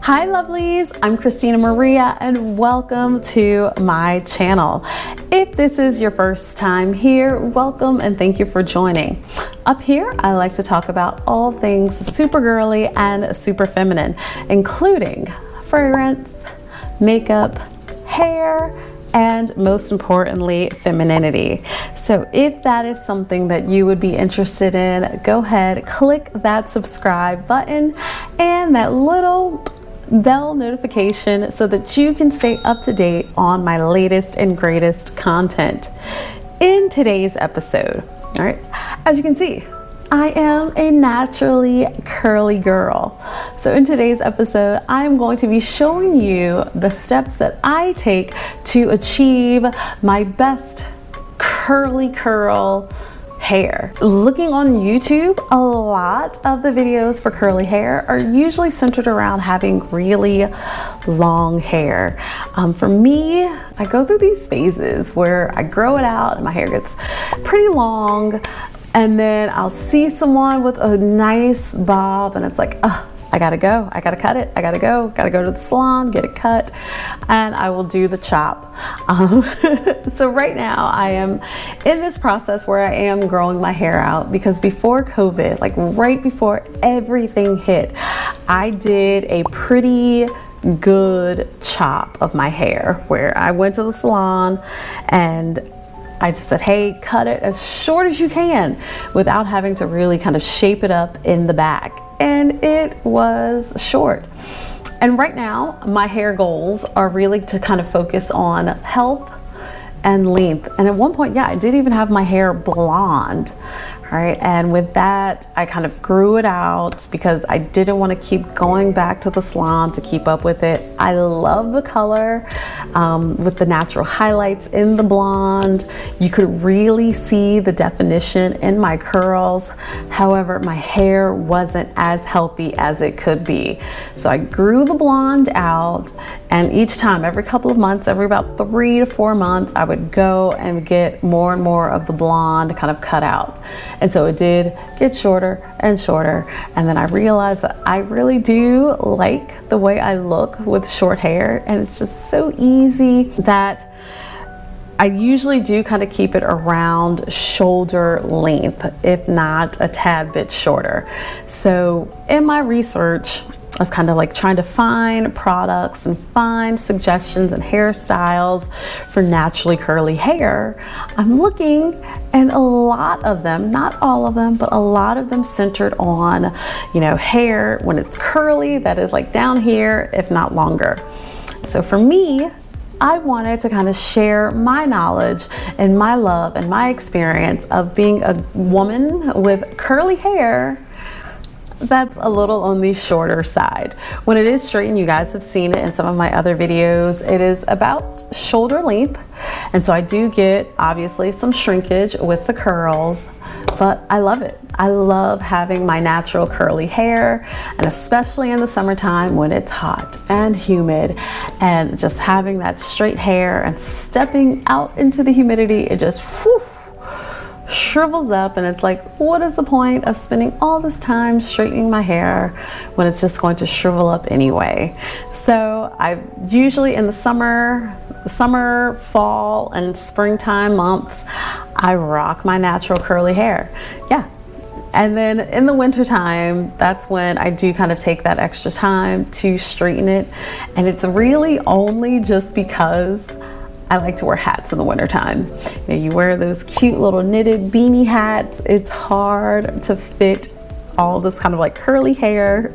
Hi lovelies, I'm Christina Maria and welcome to my channel. If this is your first time here, welcome and thank you for joining. Up here, I like to talk about all things super girly and super feminine, including fragrance, makeup, hair, and most importantly, femininity. So if that is something that you would be interested in, go ahead, click that subscribe button and that little bell notification so that you can stay up to date on my latest and greatest content. In today's episode, all right, as you can see, I am a naturally curly girl. So in today's episode, I'm going to be showing you the steps that I take to achieve my best curly curl hair. Looking on YouTube, a lot of the videos for curly hair are usually centered around having really long hair. For me, I go through these phases where I grow it out and my hair gets pretty long, and then I'll see someone with a nice bob and it's like, oh, I gotta go, I gotta cut it, gotta go to the salon, get it cut, and I will do the chop. So right now I am in this process where I am growing my hair out because before COVID, like right before everything hit, I did a pretty good chop of my hair where I went to the salon and I just said, hey, cut it as short as you can without having to really kind of shape it up in the back. And it was short. And right now, my hair goals are really to kind of focus on health and length. And at one point, yeah, I did even have my hair blonde. Right, and with that, I kind of grew it out because I didn't want to keep going back to the salon to keep up with it. I love the color with the natural highlights in the blonde. You could really see the definition in my curls. However, my hair wasn't as healthy as it could be. So I grew the blonde out, and each time, every couple of months, every about 3 to 4 months, I would go and get more and more of the blonde kind of cut out. And so it did get shorter and shorter. And then I realized that I really do like the way I look with short hair. And it's just so easy that I usually do kind of keep it around shoulder length, if not a tad bit shorter. So in my research of kind of like trying to find products and find suggestions and hairstyles for naturally curly hair, I'm looking, and a lot of them, not all of them, but a lot of them centered on, you know, hair when it's curly that is like down here, if not longer. So for me, I wanted to kind of share my knowledge and my love and my experience of being a woman with curly hair that's a little on the shorter side. When it is straightened, you guys have seen it in some of my other videos, it is about shoulder length. And so I do get obviously some shrinkage with the curls, but I love it. I love having my natural curly hair, and especially in the summertime when it's hot and humid, and just having that straight hair and stepping out into the humidity, it just whew, shrivels up, and it's like, what is the point of spending all this time straightening my hair when it's just going to shrivel up anyway? So I usually in the summer, fall, and springtime months, I rock my natural curly hair. Yeah. And then in the winter time, that's when I do kind of take that extra time to straighten it. And it's really only just because I like to wear hats in the wintertime. You know, you wear those cute little knitted beanie hats. It's hard to fit all this kind of like curly hair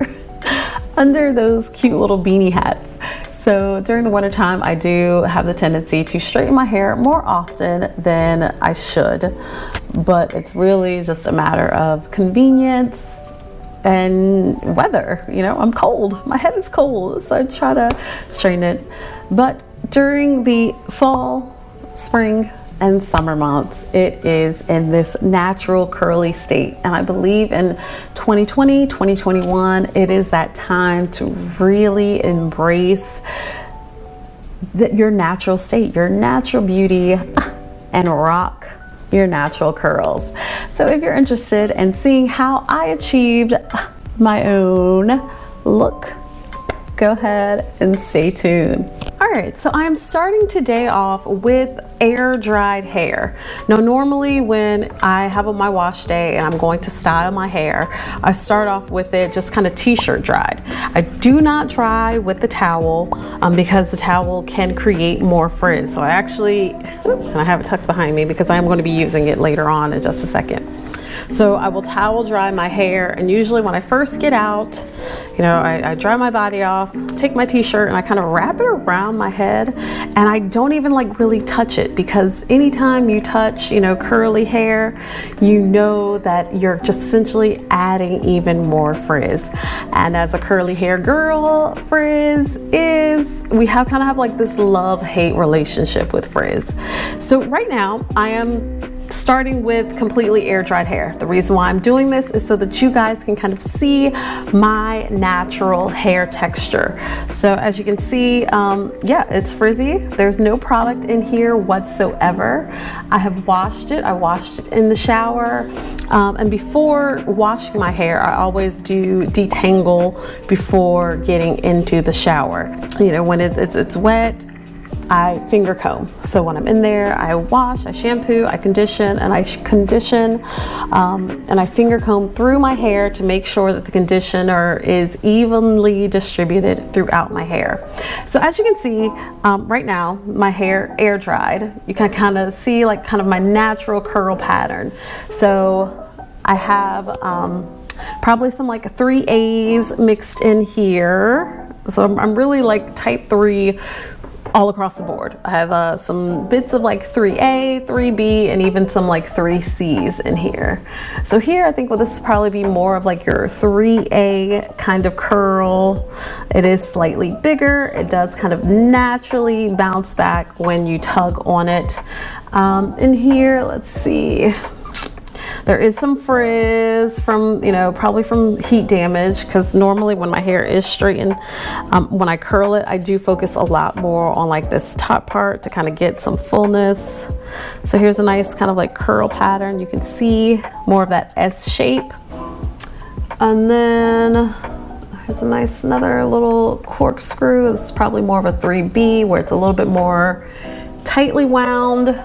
under those cute little beanie hats. So during the wintertime, I do have the tendency to straighten my hair more often than I should, but it's really just a matter of convenience and weather. You know, I'm cold, my head is cold, so I try to straighten it. But during the fall, spring, and summer months, it is in this natural curly state. And I believe in 2020, 2021, it is that time to really embrace your natural state, your natural beauty, and rock your natural curls. So if you're interested in seeing how I achieved my own look go ahead and stay tuned. All right, so I'm starting today off with air dried hair. Now, normally when I have my wash day and I'm going to style my hair, I start off with it just kind of t-shirt dried. I do not dry with the towel because the towel can create more frizz. So I actually, and I have it tucked behind me because I'm going to be using it later on in just a second. So I will towel dry my hair, and usually when I first get out, you know, I dry my body off, take my t-shirt and I kind of wrap it around my head, and I don't even like really touch it, because anytime you touch, you know, curly hair, you know that you're just essentially adding even more frizz. And as a curly hair girl, frizz is, we kind of have like this love-hate relationship with frizz. So right now I am starting with completely air dried hair. The reason why I'm doing this is so that you guys can kind of see my natural hair texture. So as you can see, yeah, it's frizzy. There's no product in here whatsoever. I have washed it. I washed it in the shower. And before washing my hair, I always do detangle before getting into the shower. You know, when it's wet, I finger comb. So when I'm in there, I wash, I shampoo, I condition, and I finger comb through my hair to make sure that the conditioner is evenly distributed throughout my hair. So as you can see, right now, my hair air dried. You can kind of see like kind of my natural curl pattern. So I have probably some like 3As mixed in here. So I'm really like type 3 all across the board. I have some bits of like 3A, 3B, and even some like 3Cs in here. So here I think, well, this will probably be more of like your 3A kind of curl. It is slightly bigger. It does kind of naturally bounce back when you tug on it. In here, let's see. There is some frizz from, you know, probably from heat damage, because normally when my hair is straightened, when I curl it, I do focus a lot more on like this top part to kind of get some fullness. So here's a nice kind of like curl pattern. You can see more of that S shape. And then here's a nice another little corkscrew. It's probably more of a 3B, where it's a little bit more tightly wound.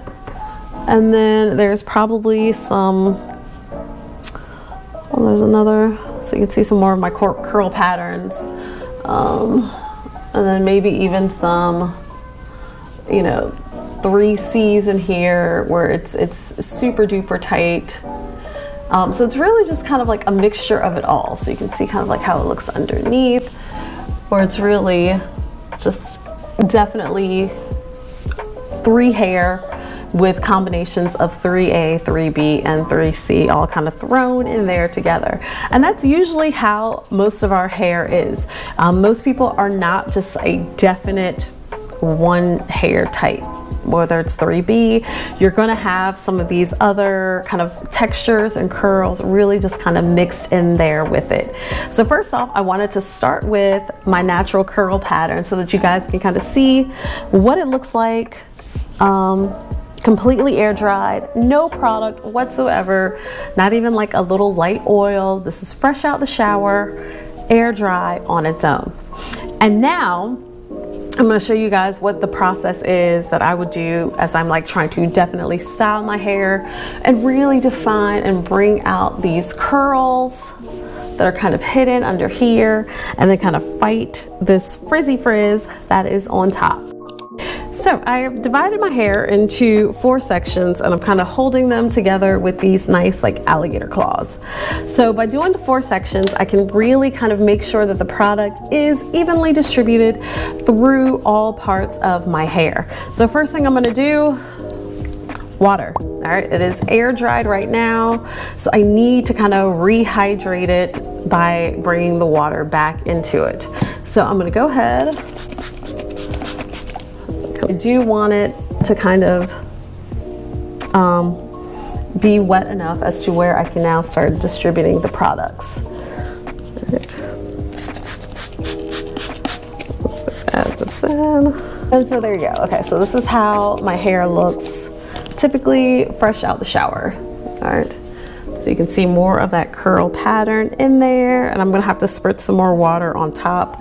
And then there's probably some, well, there's another, so you can see some more of my curl patterns. And then maybe even some, you know, 3Cs in here where it's super duper tight. So it's really just kind of like a mixture of it all. So you can see kind of like how it looks underneath, where it's really just definitely 3 hair with combinations of 3A, 3B, and 3C all kind of thrown in there together. And that's usually how most of our hair is. Most people are not just a definite one hair type. Whether it's 3B, you're gonna have some of these other kind of textures and curls really just kind of mixed in there with it. So first off, I wanted to start with my natural curl pattern so that you guys can kind of see what it looks like. Completely air dried, no product whatsoever, not even like a little light oil. This is fresh out the shower, air dry on its own. And now I'm going to show you guys what the process is that I would do as I'm like trying to definitely style my hair and really define and bring out these curls that are kind of hidden under here, and then kind of fight this frizzy frizz that is on top. So I have divided my hair into 4 sections, and I'm kind of holding them together with these nice like alligator claws. So by doing the 4 sections, I can really kind of make sure that the product is evenly distributed through all parts of my hair. So first thing I'm going to do, water. All right, it is air dried right now, so I need to kind of rehydrate it by bringing the water back into it. So I'm going to go ahead. I do want it to kind of be wet enough as to where I can now start distributing the products. Right. Let's add this in. And so there you go. Okay, so this is how my hair looks typically fresh out the shower. All right. So you can see more of that curl pattern in there, and I'm gonna have to spritz some more water on top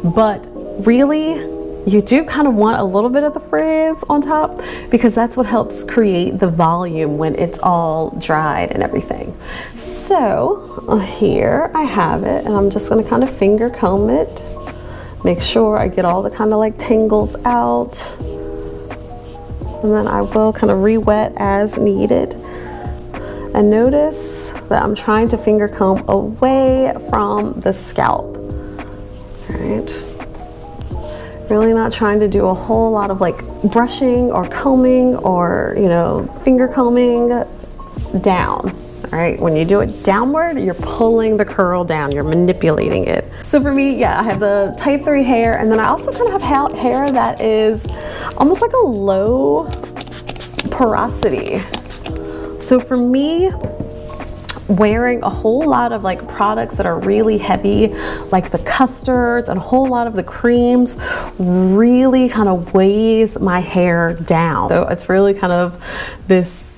but really you do kind of want a little bit of the frizz on top, because that's what helps create the volume when it's all dried and everything. So here I have it, and I'm just going to kind of finger comb it, make sure I get all the kind of like tangles out, and then I will kind of re-wet as needed. And notice that I'm trying to finger comb away from the scalp. All right. Really not trying to do a whole lot of like brushing or combing or, you know, finger combing down. All right, when you do it downward, you're pulling the curl down, you're manipulating it. So for me, yeah, I have the type 3 hair, and then I also kind of have hair that is almost like a low porosity. So for me, wearing a whole lot of like products that are really heavy, like the custards and a whole lot of the creams, really kind of weighs my hair down. So it's really kind of this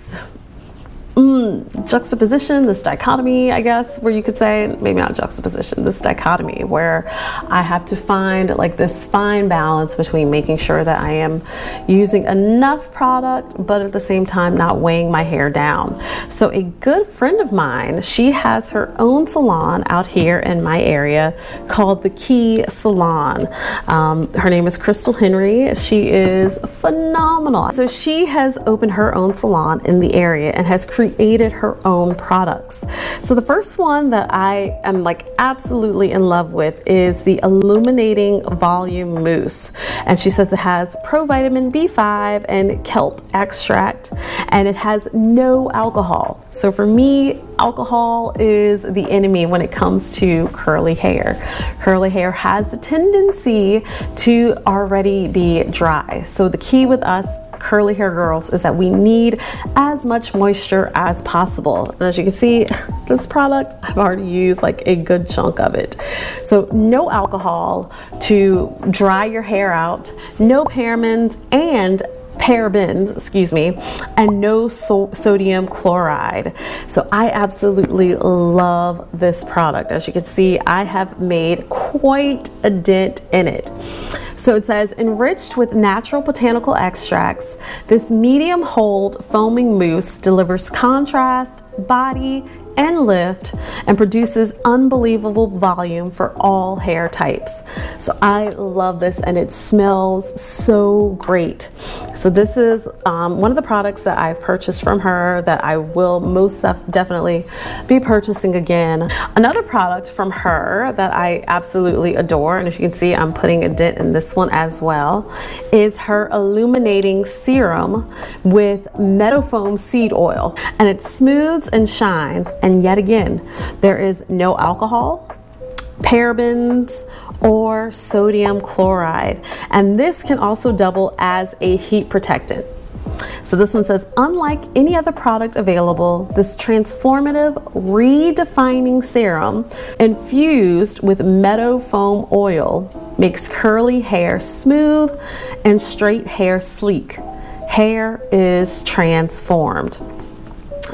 juxtaposition, this dichotomy, I guess, where you could say, maybe not juxtaposition, this dichotomy where I have to find like this fine balance between making sure that I am using enough product, but at the same time not weighing my hair down. So a good friend of mine, she has her own salon out here in my area called the Key Salon. Her name is Crystal Henry. She is phenomenal. So she has opened her own salon in the area and has created her own products. So the first one that I am like absolutely in love with is the Illuminating Volume Mousse. And she says it has provitamin B5 and kelp extract, and it has no alcohol. So for me, alcohol is the enemy when it comes to curly hair. Curly hair has a tendency to already be dry. So the key with us curly hair girls is that we need as much moisture as possible. And as you can see, this product, I've already used like a good chunk of it. So no alcohol to dry your hair out, no parabens, and no sodium chloride. So I absolutely love this product. As you can see, I have made quite a dent in it. So it says, enriched with natural botanical extracts, this medium hold foaming mousse delivers contrast, body, and lift, and produces unbelievable volume for all hair types. So I love this, and it smells so great. So this is one of the products that I've purchased from her that I will most definitely be purchasing again. Another product from her that I absolutely adore, and as you can see, I'm putting a dent in this one as well, is her Illuminating Serum with meadow foam seed oil, and it smooths and shines. And yet again, there is no alcohol, parabens, or sodium chloride. And this can also double as a heat protectant. So this one says, unlike any other product available, this transformative, redefining serum infused with meadow foam oil makes curly hair smooth and straight hair sleek. Hair is transformed.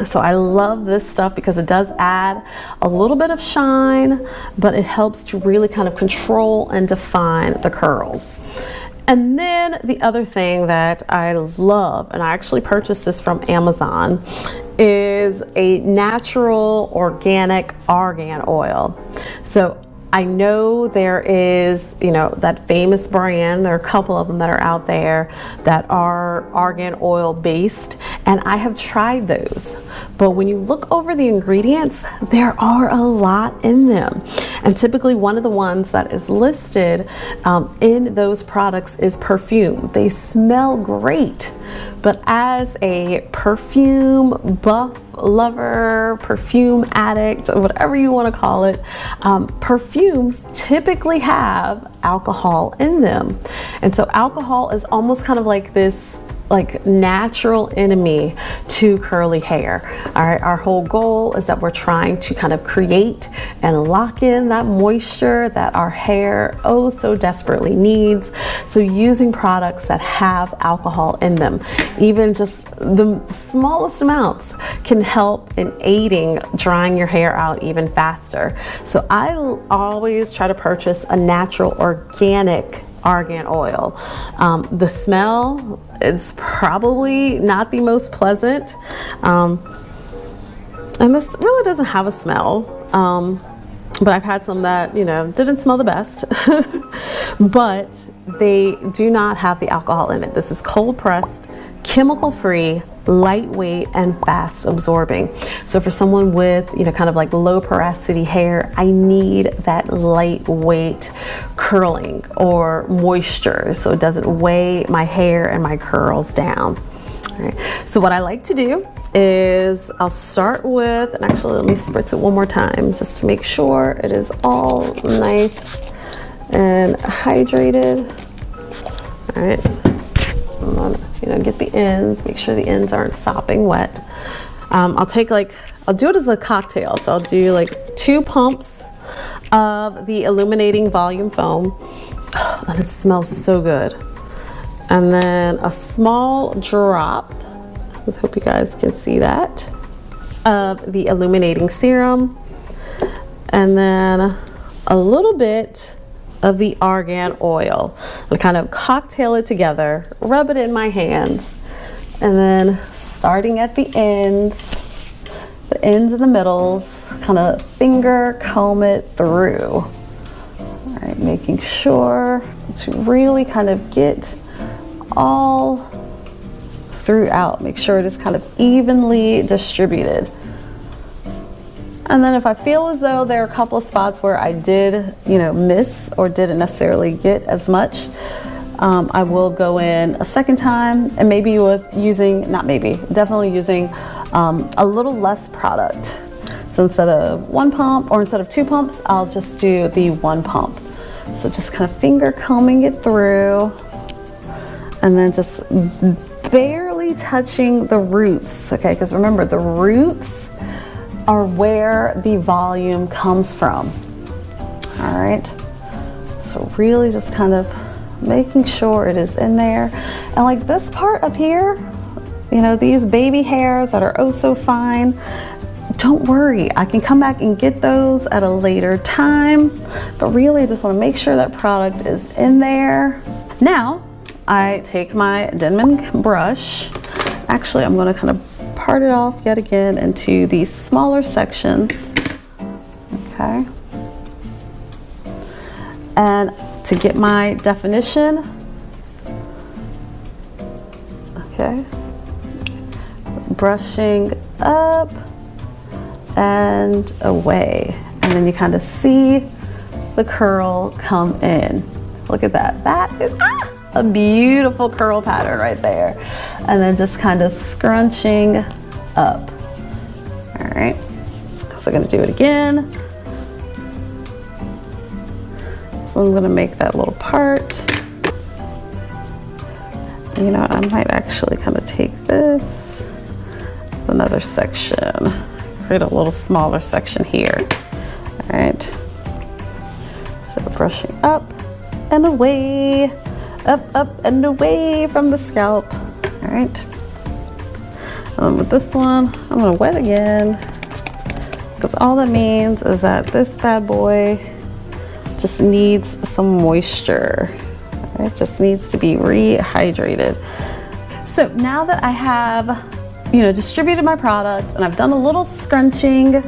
So I love this stuff because it does add a little bit of shine, but it helps to really kind of control and define the curls. And then the other thing that I love, and I actually purchased this from Amazon, is a natural organic argan oil. So I know there is, you know, that famous brand, there are a couple of them that are out there that are argan oil based, and I have tried those. But when you look over the ingredients, there are a lot in them. And typically one of the ones that is listed in those products is perfume. They smell great, but as a perfume buff lover, perfume addict, whatever you want to call it, perfumes typically have alcohol in them. And so alcohol is almost kind of like this like natural enemy to curly hair. All right, our whole goal is that we're trying to kind of create and lock in that moisture that our hair oh so desperately needs. So using products that have alcohol in them, even just the smallest amounts, can help in aiding drying your hair out even faster. So I always try to purchase a natural organic argan oil. The smell is probably not the most pleasant, and this really doesn't have a smell, but I've had some that, you know, didn't smell the best, but they do not have the alcohol in it. This is cold pressed, chemical free, lightweight, and fast absorbing. So for someone with, you know, kind of like low porosity hair, I need that lightweight curling or moisture so it doesn't weigh my hair and my curls down. All right. So what I like to do is I'll start with, and actually let me spritz it one more time just to make sure it is all nice and hydrated. All right. I'm gonna, you know, get the ends, make sure the ends aren't sopping wet. I'll do it as a cocktail. So I'll do like 2 pumps of the Illuminating Volume Foam. Oh, and it smells so good. And then a small drop, I hope you guys can see that, of the Illuminating Serum. And then a little bit of the Argan Oil. I kind of cocktail it together, rub it in my hands, and then starting at the ends and the middles, kind of finger comb it through. All right, making sure to really kind of get all throughout. Make sure it is kind of evenly distributed. And then if I feel as though there are a couple of spots where I did, you know, miss or didn't necessarily get as much, I will go in a second time, and maybe definitely using a little less product. So instead of 1 pump, or instead of 2 pumps, I'll just do the 1 pump. So just kind of finger combing it through, and then just barely touching the roots, okay? Because remember, the roots are where the volume comes from. All right, so really just kind of making sure it is in there. And like this part up here, you know, these baby hairs that are oh so fine, don't worry, I can come back and get those at a later time, but really just want to make sure that product is in there. Now I take my Denman brush. Actually, I'm going to kind of part it off yet again into these smaller sections. Okay. And to get my definition, okay, brushing up and away. And then you kind of see the curl come in. Look at that. That is a beautiful curl pattern right there. And then just kind of scrunching up. All right, so I'm gonna do it again. So I'm gonna make that little part. You know, I might actually kind of take this, another section, create a little smaller section here. All right, so brushing up and away, up and away from the scalp. All right, and then with this one, I'm gonna wet again, because all that means is that this bad boy just needs some moisture. It just needs to be rehydrated. So now that I have, you know, distributed my product and I've done a little scrunching, all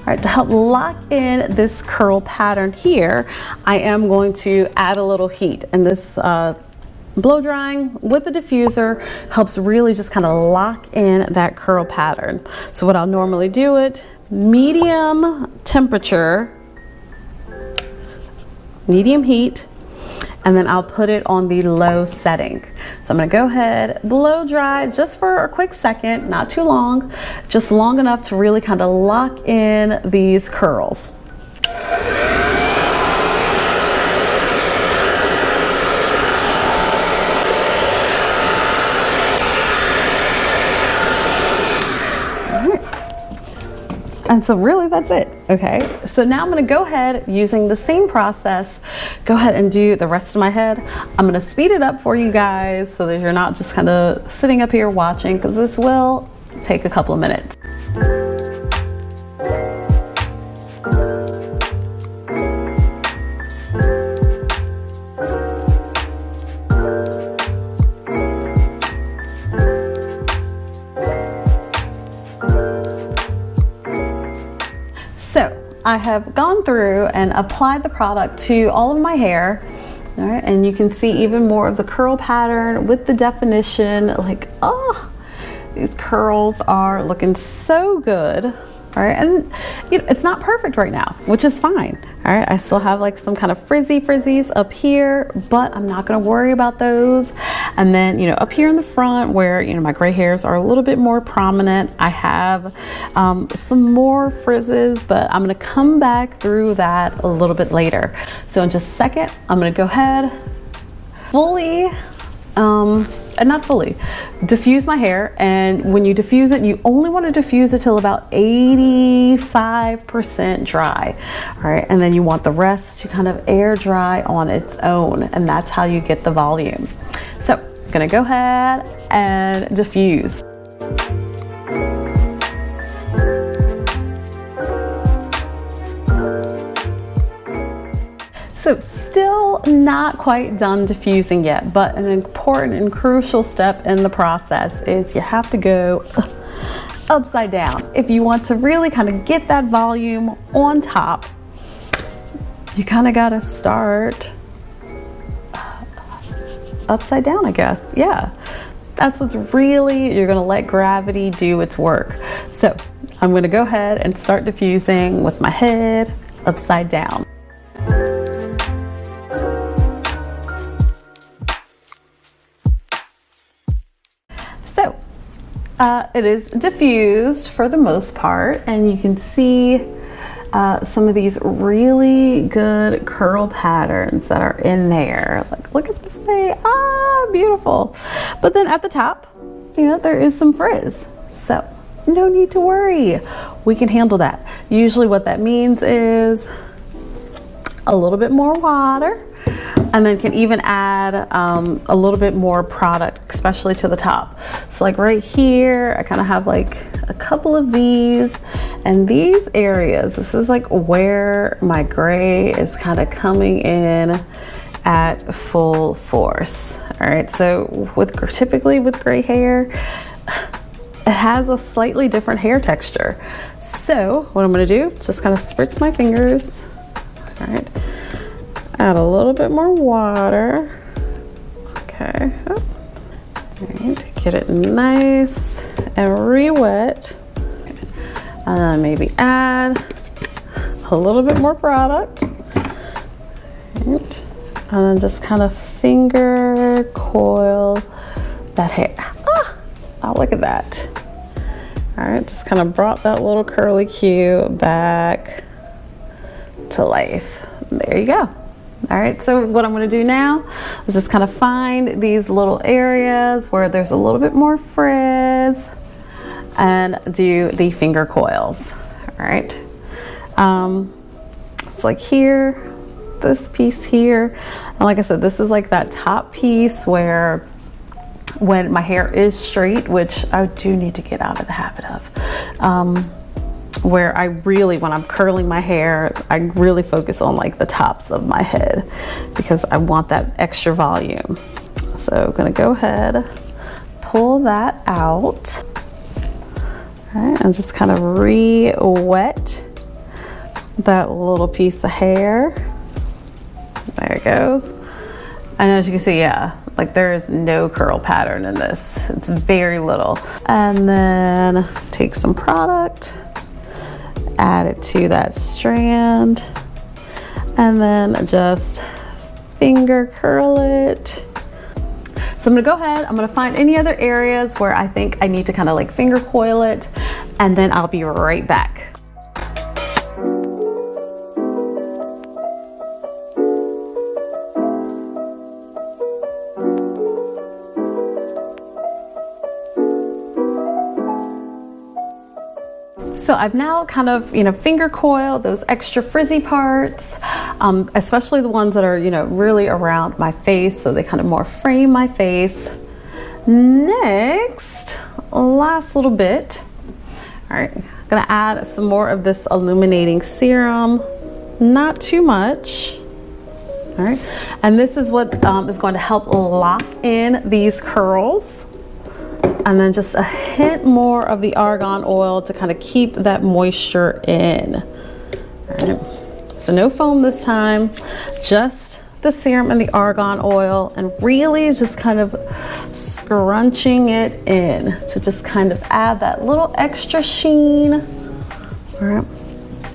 right, to help lock in this curl pattern here, I am going to add a little heat. And this blow drying with the diffuser helps really just kind of lock in that curl pattern. So what I'll normally do it, medium temperature, medium heat, and then I'll put it on the low setting. So I'm gonna go ahead, blow dry just for a quick second, not too long, just long enough to really kind of lock in these curls. And so really that's it, okay? So now I'm gonna go ahead, using the same process, go ahead and do the rest of my head. I'm gonna speed it up for you guys so that you're not just kind of sitting up here watching, because this will take a couple of minutes. So I have gone through and applied the product to all of my hair. All right, and you can see even more of the curl pattern with the definition. Like, oh, these curls are looking so good. All right, and you know, it's not perfect right now, which is fine. All right, I still have like some kind of frizzies up here, but I'm not gonna worry about those. And then, you know, up here in the front where, you know, my gray hairs are a little bit more prominent, I have some more frizzes, but I'm gonna come back through that a little bit later. So in just a second, I'm gonna go ahead, fully, and not fully, diffuse my hair. And when you diffuse it, you only want to diffuse it till about 85% dry. All right, and then you want the rest to kind of air dry on its own, and that's how you get the volume. So I'm gonna go ahead and diffuse. So still not quite done diffusing yet, but an important and crucial step in the process is you have to go upside down. If you want to really kind of get that volume on top, you kind of got to start upside down, I guess. Yeah, that's what's really, you're gonna let gravity do its work. So I'm gonna go ahead and start diffusing with my head upside down. So it is diffused for the most part, and you can see some of these really good curl patterns that are in there. Like, look at this thing, ah, beautiful. But then at the top, you know, there is some frizz. So no need to worry, we can handle that. Usually what that means is a little bit more water, and then can even add a little bit more product, especially to the top. So like right here, I kind of have like a couple of these, and these areas, this is like where my gray is kind of coming in at full force. All right, so typically with gray hair, it has a slightly different hair texture. So what I'm gonna do, just kind of spritz my fingers. All right, add a little bit more water. Okay, all right, get it nice and re-wet. And then maybe add a little bit more product. Right. And then just kind of finger coil that hair. Ah, oh, look at that. All right, just kind of brought that little curly cue back to life. There you go. All right, so what I'm gonna do now is just kind of find these little areas where there's a little bit more frizz and do the finger coils. All right, it's like here, this piece here, and like I said, this is like that top piece where when my hair is straight, which I do need to get out of the habit of, where I really, when I'm curling my hair, I really focus on like the tops of my head because I want that extra volume. So I'm gonna go ahead, pull that out. All right, and just kind of re-wet that little piece of hair. There it goes. And as you can see, yeah, like there is no curl pattern in this. It's very little. And then take some product, add it to that strand, and then just finger curl it. So I'm gonna go ahead, I'm gonna find any other areas where I think I need to kind of like finger coil it, and then I'll be right back. So I've now kind of, finger coiled those extra frizzy parts, especially the ones that are, really around my face, so they kind of more frame my face. Next, last little bit. All right, I'm gonna add some more of this Illuminating Serum, not too much. All right, and this is what is going to help lock in these curls. And then just a hint more of the Argan Oil to kind of keep that moisture in. All right. So no foam this time, just the serum and the Argan Oil, and really just kind of scrunching it in to just kind of add that little extra sheen. All right.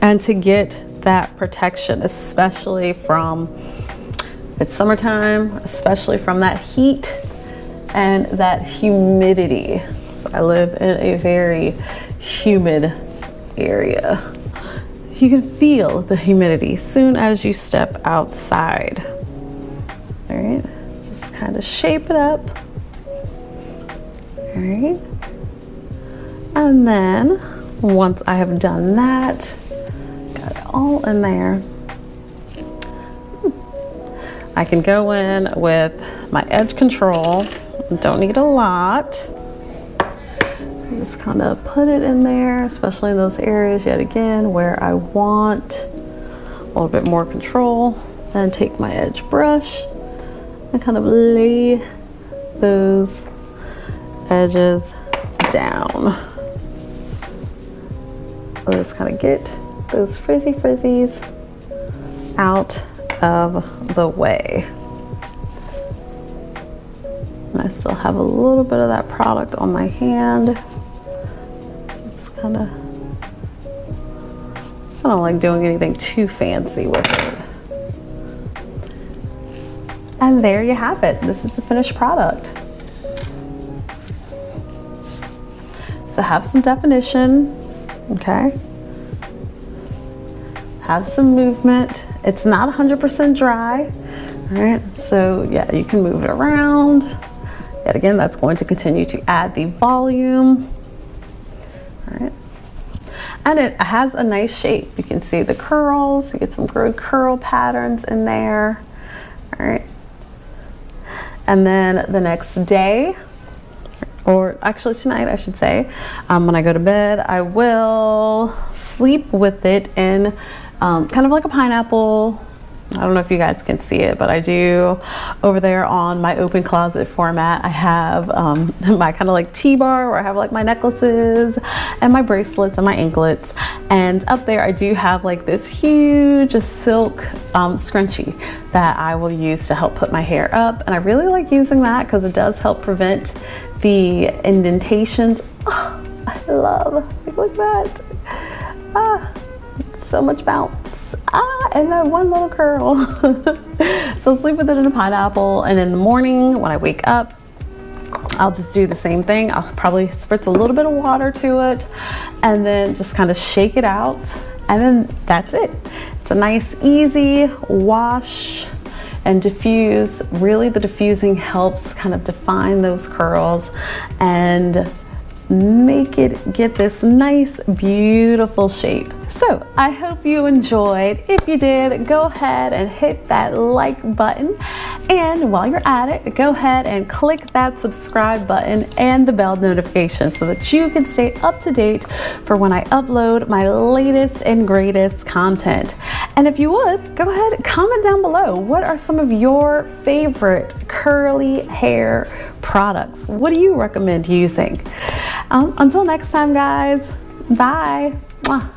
And to get that protection, especially from, it's summertime, especially from that heat and that humidity. So I live in a very humid area. You can feel the humidity as soon as you step outside. All right, just kind of shape it up. All right. And then once I have done that, got it all in there, I can go in with my edge control. Don't need a lot. Just kind of put it in there, especially in those areas, yet again, where I want a little bit more control. Then take my edge brush and kind of lay those edges down. Let's kind of get those frizzies out of the way. And I still have a little bit of that product on my hand. So just kind of, I don't like doing anything too fancy with it. And there you have it. This is the finished product. So have some definition, okay? Have some movement. It's not 100% dry, all right? So yeah, you can move it around. Yet again, that's going to continue to add the volume. All right. And it has a nice shape. You can see the curls, you get some good curl patterns in there. All right. And then the next day, or actually tonight, I should say, when I go to bed, I will sleep with it in kind of like a pineapple. I don't know if you guys can see it, but I do over there on my open closet format. I have my kind of like T-bar where I have like my necklaces and my bracelets and my anklets. And up there I do have like this huge silk scrunchie that I will use to help put my hair up. And I really like using that because it does help prevent the indentations. Oh, I love, look at that. So much bounce. And that one little curl. So I'll sleep with it in a pineapple, and in the morning when I wake up, I'll just do the same thing. I'll probably spritz a little bit of water to it and then just kind of shake it out, and then that's it. It's a nice easy wash and diffuse. Really, the diffusing helps kind of define those curls and make it get this nice, beautiful shape. So I hope you enjoyed. If you did, go ahead and hit that like button. And while you're at it, go ahead and click that subscribe button and the bell notification so that you can stay up to date for when I upload my latest and greatest content. And if you would, go ahead and comment down below. What are some of your favorite curly hair products? What do you recommend using? Until next time, guys, bye. Mwah.